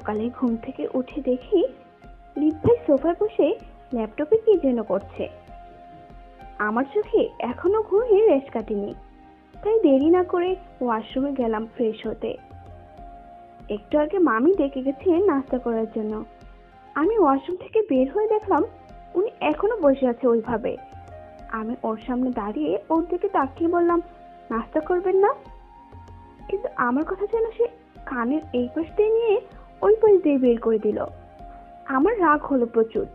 সকালে ঘুম থেকে উঠে দেখি রিত ভাই সোফায় বসে ল্যাপটপে কি যেন করছে। আমার চোখে এখনো ঘুমিয়ে রেশ কাটেনি, তাই দেরি না করে ওয়াশরুমে গেলাম ফ্রেশ হতে। একটু আগে মামি ডেকে গেছে নাস্তা করার জন্য। আমি ওয়াশরুম থেকে বের হয়ে দেখলাম উনি এখনো বসে আছে ওইভাবে। আমি ওর সামনে দাঁড়িয়ে ওর দিকে তাকিয়ে বললাম, নাস্তা করবেন না? কিন্তু আমার কথা যেন সে কানের এই পাশ দিয়ে নিয়ে ওই পাশ দিয়ে বের করে দিল। আমার রাগ হলো প্রচুর।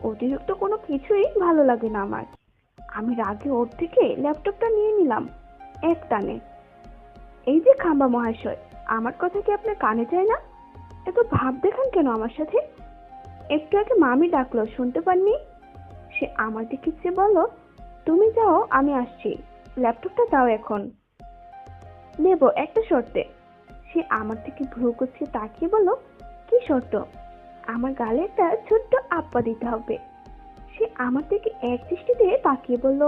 অতিরিক্ত কোনো কিছুই ভালো লাগে না আমার। আমি রাগে ওর থেকে ল্যাপটপটা নিয়ে নিলাম এক টানে। এই যে খাম্বা মহাশয়, আমার কথা কি আপনার কানে যায় না? এত ভাব দেখান কেন আমার সাথে? একটু আগে মামি ডাকলো, শুনতে পাননি? সে আমার দিকে চেয়ে বলল, তুমি যাও, আমি আসছি। ল্যাপটপটা দাও এখন। নেব একটা শর্তে। সে আমার দিকে ভ্রু কুচকে তাকিয়ে বলল, কি শর্ত? আমার গালে একটা ছোট্ট আপ্পা দিতে হবে। সে আমার দিকে এক দৃষ্টিতে তাকিয়ে বলল,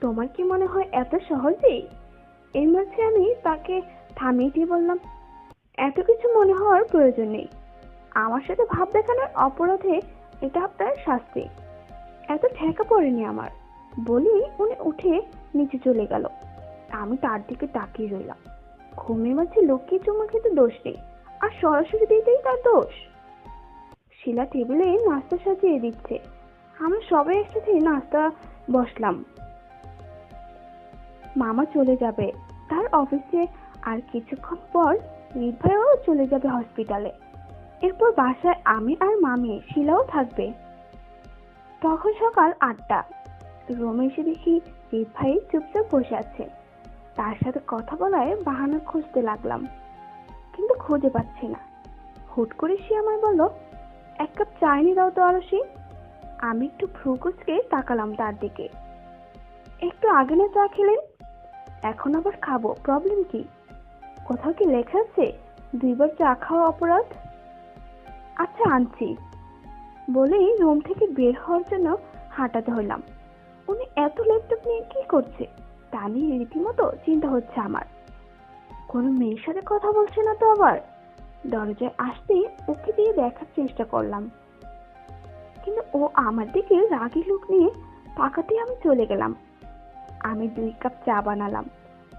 তোমার কি মনে হয় এত সহজেই? এর মাঝে আমি তাকে থামিয়ে দিয়ে বললাম, এত কিছু মনে হওয়ার প্রয়োজন নেই। আমার সাথে ভাব দেখানোর অপরাধে এটা আপনার শাস্তি। এত ঠেকা পড়েনি আমার। বলেই উনি উঠে নিচে চলে গেল। আমি তার দিকে তাকিয়ে রইলাম। ঘুমের মাঝে লক্ষ্মী চুমা খেতে দোষ নেই, আর সরাসরি দিতেই তার দোষ। শিলা টেবিলে নাস্তা সাজিয়ে দিচ্ছে। আমরা সবাই একসাথে নাস্তা বসলাম। মামা চলে যাবে তার অফিসে, আর কিছুক্ষণ পর রিত ভাইও চলে যাবে হসপিটালে। এরপর বাসায় আমি আর মামি, শিলাও থাকবে। তখন সকাল 8টা। রুমে এসে দেখি রিত ভাই চুপচাপ বসে আছে। তার সাথে কথা বলায় বাহানা খুঁজতে লাগলাম, কিন্তু খুঁজে পাচ্ছি না। হুট করে সে আমায় বলল, এক কাপ চা এনে দাও তো আরশি। আমি একটু ভ্রু কুঁচকে তাকালাম তার দিকে। একটু আগে না চা খেলেন? এখন আবার খাবো, প্রবলেম কি? কোথাও কি লেখা আছে 2বার চা খাওয়া অপরাধ? আচ্ছা আনছি। বলেই রুম থেকে বের হওয়ার জন্য হাঁটাতে হলাম। উনি এত ল্যাপটপ নিয়ে কি করছে তা নিয়ে রীতিমতো চিন্তা হচ্ছে আমার। কোনো মেয়ের সাথে কথা বলছে না তো আবার? দরজায় আসতেই ওকে দিয়ে দেখার চেষ্টা করলাম, কিন্তু ও আমার দিকে রাগী লুক নিয়ে তাকাতে আমি চলে গেলাম। আমি 2 কাপ চা বানালাম।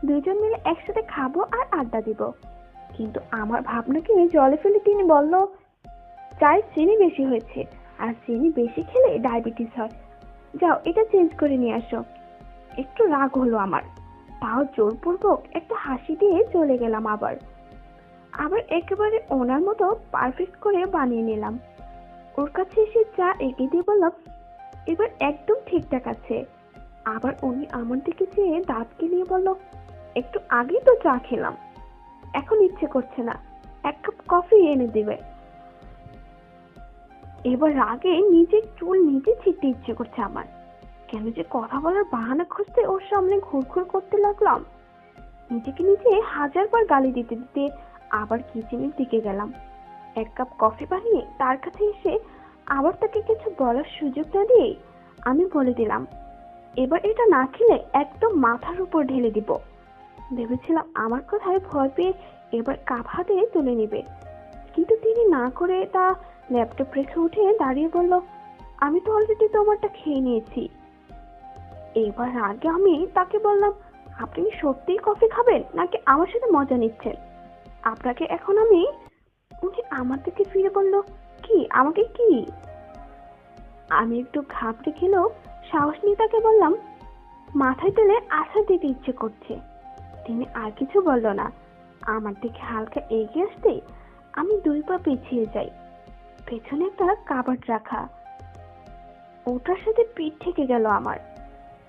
দুইজন মিলে একসাথে খাবো আর আড্ডা দিব। কিন্তু আমার ভাবনাকে জলে ফেলে তিনি বলল, চায়ে চিনি বেশি হয়েছে, আর চিনি বেশি খেলে ডায়াবেটিস হয়। যাও এটা চেঞ্জ করে নিয়ে আসো। একটু রাগ হলো আমার, তাও জোরপূর্বক একটা হাসি দিয়ে চলে গেলাম। আবার আবার একেবারে ওনার মতো পারফেক্ট করে বানিয়ে নিলাম। ওর কাছে এসে চা এগিয়ে দিয়ে বললাম, এবার একদম ঠিকঠাক আছে। আবার উনি আমার দিকে চেয়ে দাঁত কেলিয়ে বলল, একটু আগেই তো চা খেলাম, এখন ইচ্ছে করছে না, 1 কাপ কফি এনে দিবে। এবার রাগে নিজের চুল নিজে ছিঁড়তে ইচ্ছে করছে আমার। কেন যে কথা বলার বাহানা খুঁজতে ওর সামনে ঘুরঘুর করতে লাগলাম। নিজেকে নিজে 1000বার গালি দিতে দিতে আবার কিচেনের দিকে গেলাম। 1 কাপ কফি বানিয়ে তার কাছে এসে আবার তাকে কিছু বলার সুযোগ না দিয়ে আমি বলে দিলাম, এবার এটা না খেলে একদম মাথার উপর ঢেলে দিব। ভেবেছিলাম আমার কথায় ভয় পেয়ে এবার কাপ হাতে তুলে নিবে, কিন্তু তিনি না করে তা ল্যাপটপ রেখে উঠে দাঁড়িয়ে বলল, আমি তো অলরেডি তোমারটা খেয়ে নিয়েছি। এবার আগে আমি তাকে বললাম, আপনি কি সত্যিই কফি খাবেন নাকি আমার সাথে মজা নিচ্ছেন? আপনাকে এখন আমি। উনি আমার দিকে ফিরে বলল, কি আমাকে কি? আমি একটু ঘাবড়ে গেলেও সাহস নিয়ে তাকে বললাম, মাথায় তেলে আছাড় দিতে ইচ্ছে করছে। তিনি আর কিছু বলল না। আমার দিকে হালকা এগিয়ে আসতেই আমি 2 পা পিছিয়ে যাই। পেছনে একটা কাবার্ড রাখা, ওটার সাথে পিঠ থেকে গেল আমার।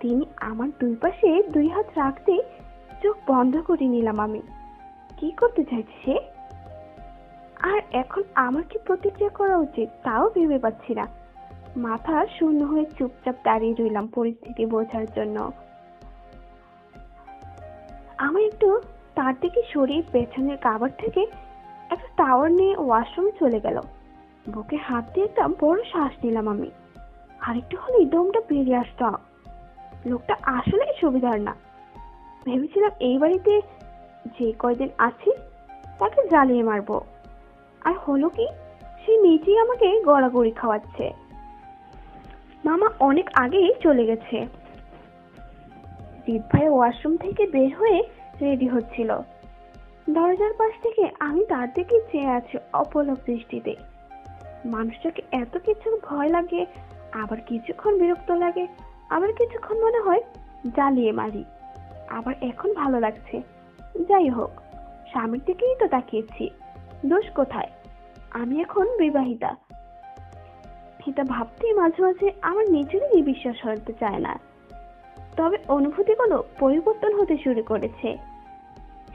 তিনি আমার 2 পাশে 2 হাত রাখতে চোখ বন্ধ করে নিলাম আমি। কি করতে চাইছে সে? আর এখন আমার কি প্রতিক্রিয়া করা উচিত তাও ভেবে পাচ্ছি না। মাথা শূন্য হয়ে চুপচাপ দাঁড়িয়ে রইলাম পরিস্থিতি বোঝার জন্য। আমি একটু তার দিকে সরিয়ে পেছনের কাবার্ড থেকে একটা টাওয়ার নিয়ে ওয়াশরুমে চলে গেল। বুকে হাত দিয়ে একটা বড় শ্বাস নিলাম আমি। আরেকটু হলেই দমটা বেরিয়ে আসতো। লোকটা আসলে সুবিধার না। ভেবেছিলাম এই বাড়িতে যে কয়দিন আছি তাকে জ্বালিয়ে মারবো। আর হলো কি, সে নিজেই আমাকে গড়াগড়ি খাওয়াচ্ছে। মামা অনেক আগেই চলে গেছে। জিৎ ভাই ওয়াশরুম থেকে বের হয়ে রেডি হচ্ছিল। দরজার পাশ থেকে আমি তার দিকে চেয়ে আছি অপলক দৃষ্টিতে। মানুষটাকে এত কিছু ভয় লাগে, আবার কিছুক্ষণ বিরক্ত লাগে, আবার কিছুক্ষণ মনে হয় জ্বালিয়ে মারি, আবার এখন ভালো লাগছে। যাই হোক, স্বামীর দিকেই তো তাকিয়েছি, দোষ কোথায়? আমি এখন বিবাহিতা। এটা ভাবতেই মাঝে মাঝে আমার নিজেরই বিশ্বাস হতে চায় না। তবে অনুভূতিগুলো পরিবর্তন হতে শুরু করেছে।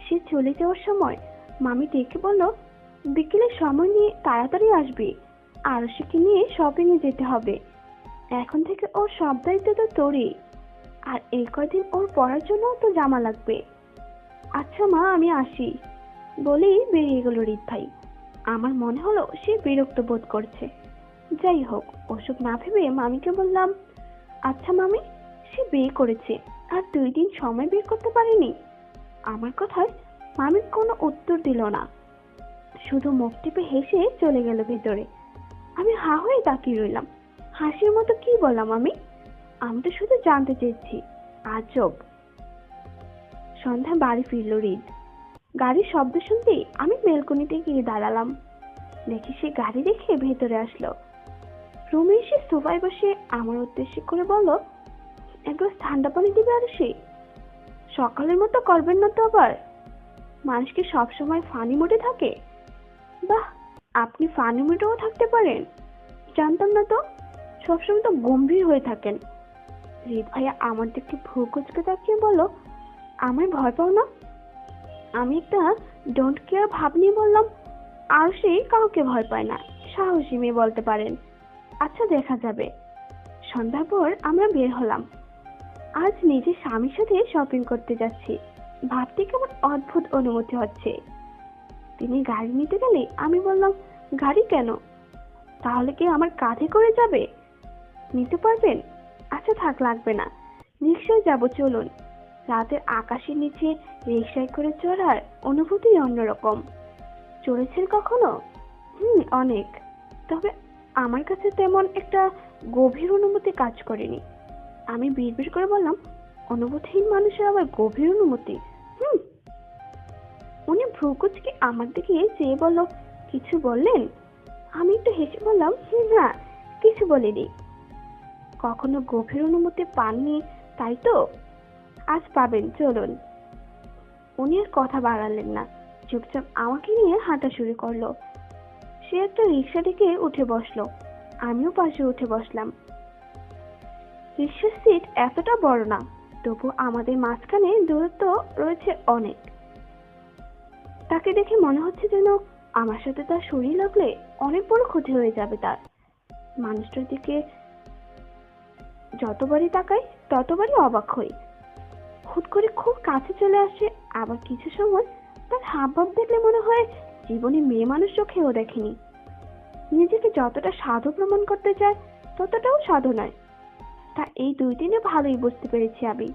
সে চলে যাওয়ার সময় মামি ডেকে বলল, বিকেলে সময় নিয়ে তাড়াতাড়ি আসবি, আরশিকে নিয়ে শপিং এ যেতে হবে। এখন থেকে ওর সব দায়িত্ব তো তোরই, আর এই কদিন ওর পড়ার জন্য তো জামা লাগবে। আচ্ছা মা, আমি আসি বলেই বেরিয়ে গেল রিত ভাই। আমার মনে হলো সে বিরক্ত বোধ করছে। যাই হোক, ওসব না ভেবে মামিকে বললাম, আচ্ছা মামি, সে বিয়ে করেছে আর 2 দিন সময় বের করতে পারেনি? আমার কথায় মামি কোনো উত্তর দিল না, শুধু মুখ টিপে হেসে চলে গেল ভেতরে। আমি হা হয়ে তাকিয়ে রইলাম। হাসির মতো কি বললাম আমি তো শুধু জানতে চেয়েছি। আজব। সন্ধ্যা বাড়ি ফিরল রিদ। গাড়ির শব্দ শুনতেই আমি বেলকনিতে গিয়ে দাঁড়ালাম। দেখি সে গাড়ি রেখে ভেতরে আসলো। রুমে এসে সোফায় বসে আমার উদ্দেশ্য করে বলল, এক গ্লাস ঠান্ডা পানি দিবে আরশি? সকালের মতো করবেন না তো আবার? মানুষ কি সবসময় ফানি মুডে থাকে? বাহ, আপনি ফানি মুডেও থাকতে পারেন, জানতাম না তো। সবসময় তো গম্ভীর হয়ে থাকেন। রিদ ভাইয়া আমার দিকে ভ্রু কুঁচকে তাকিয়ে বলল, আমায় ভয় পাও না? আমি একটা ডোন্ট কেয়ার ভাব নিয়ে বললাম, আরশি কাউকে ভয় পায় না, সাহসী মেয়ে বলতে পারেন। আচ্ছা, দেখা যাবে। সন্ধ্যার পর আমরা বের হলাম। আজ নিজের স্বামীর সাথে শপিং করতে যাচ্ছি। ভাবতে কেমন অদ্ভুত অনুভূতি হচ্ছে। তিনি গাড়ি নিতে গেলে আমি বললাম, গাড়ি কেন? তাহলে কি আমার কাঁধে করে যাবে? নিতে পারবেন? আচ্ছা থাক, লাগবে না, রিক্সায় যাব, চলুন। রাতের আকাশের নিচে রিক্সায় করে চড়ার অনুভূতি অন্যরকম। চড়েছেন কখনো? অনেক। তবে আমার কাছে তেমন একটা গভীর অনুভূতি কাজ করেনি। আমি বিড়বিড় করে বললাম, অনুভূতিহীন মানুষের আবার গভীর অনুভূতি? উনি ভ্রুকুচকে আমার দিকে চেয়ে বলল, কিছু বললেন? আমি একটু হেসে বললাম, না, কিছু বলিনি। কখনো গভীর অনুভূতি পাননি, তাই তো? আজ পাবেন, চলুন। উনি আর কথা বাড়ালেন না, চুপচাপ আমাকে নিয়ে হাঁটা শুরু করলো। সে একটা রিক্সা ডেকে উঠে বসলো, আমিও পাশে উঠে বসলাম। রিক্সার সিট এতটা বড় না, তবু আমাদের মাঝখানে দূরত্ব রয়েছে অনেক। তাকে দেখে মনে হচ্ছে যেন আমার সাথে তার শরীর লাগলে অনেক বড় ক্ষতি হয়ে যাবে তার। মানুষটার দিকে যতবারই তাকাই ততবারই অবাক হই। হুট করে খুব কাছে চলে আসে, আবার কিছু সময় তার হাবভাব দেখলে মনে হয় জীবনে মেয়ে মানুষ চোখেও দেখেনি। নিজেকে যতটা সাধু প্রমাণ করতে চায় ততটাও সাধু নয়, তা এই 2 দিনে ভালোই বুঝতে পেরেছি আমি।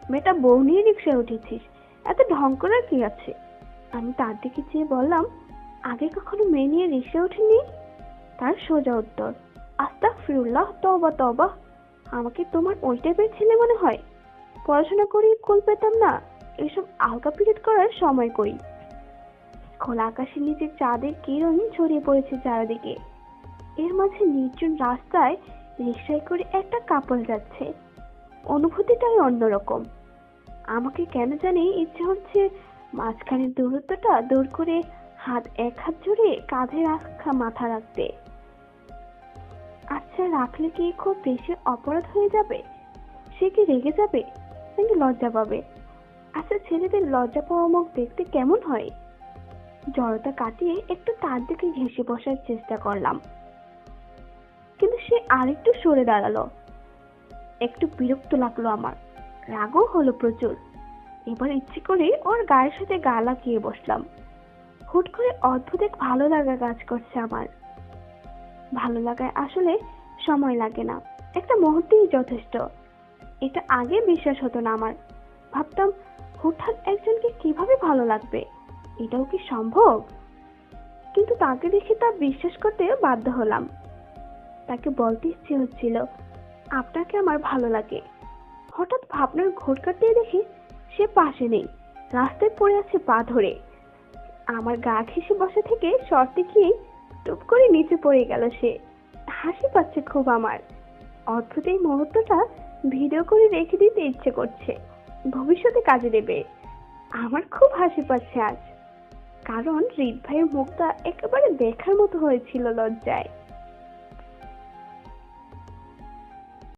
মেয়েটা বউ নিয়ে রিক্সায় উঠেছিস, এত ঢং করার কি আছে? আমি তার দিকে চেয়ে বললাম, আগে কখনো মেয়ে নিয়ে রিক্সায় উঠিনি। তার সোজা উত্তর, আস্তাগফিরুল্লাহ, তওবা তওবা। আমাকে তোমার ওই টাইপের ছেলে মনে হয়? পড়াশোনা করি কুল পেতাম না, এসব আলগা পিরিয়ড করার সময় কই। খোলা আকাশের নিচে চাঁদের কিরণ ছড়িয়ে পড়েছে চারিদিকে। এর মাঝে নির্জন রাস্তায় রিক্সায় করে একটা কাপল যাচ্ছে। অনুভূতিটাই অন্যরকম। আমাকে কেন জানি ইচ্ছে হচ্ছে মাঝখানের দূরত্বটা দূর করে এক হাত জুড়ে কাঁধে রাখা মাথা রাখতে। আচ্ছা, রাখলে কি খুব বেশি অপরাধ হয়ে যাবে? সে কি রেগে যাবে নাকি লজ্জা পাবে? আচ্ছা, ছেলেদের লজ্জা পাওয়া মুখ দেখতে কেমন হয়? জড়তা কাটিয়ে একটু তার দিকে ঘেঁষে বসার চেষ্টা করলাম, কিন্তু সে আরেকটু সরে দাঁড়ালো। একটু বিরক্ত লাগলো আমার, রাগও হলো প্রচুর। এবার ইচ্ছে করে ওর গায়ের সাথে গা লাগিয়ে বসলাম। হুট করে অদ্ভুত এক ভালো লাগা কাজ করছে আমার। ভালো লাগায় আসলে সময় লাগে না, একটা মুহূর্তেই যথেষ্ট। এটা আগে বিশ্বাস হতো না আমার। ভাবতাম হঠাৎ একজনকে কিভাবে ভালো লাগবে, এটাও কি সম্ভব? কিন্তু তাকে দেখে তা বিশ্বাস করতে বাধ্য হলাম। তাকে বলতে ইচ্ছে হচ্ছিল, আপনাকে আমার ভালো লাগে। হঠাৎ ভাবনার ঘোর কাটতে দেখি সে পাশে নেই, রাস্তায় পড়ে আছে পা ধরে। আমার গা ঘেঁষে বসা থেকে সরতে গিয়ে টুপ করে নিচে পড়ে গেল সে। হাসি পাচ্ছে খুব আমার। অদ্ভুত এই মুহূর্তটা ভিডিও করে রেখে দিতে ইচ্ছে করছে, ভবিষ্যতে কাজে দেবে। আমার খুব হাসি পাচ্ছে আজ, কারণ হৃদ ভাইয়ের মুখটা একেবারে দেখার মতো হয়েছিল লজ্জায়।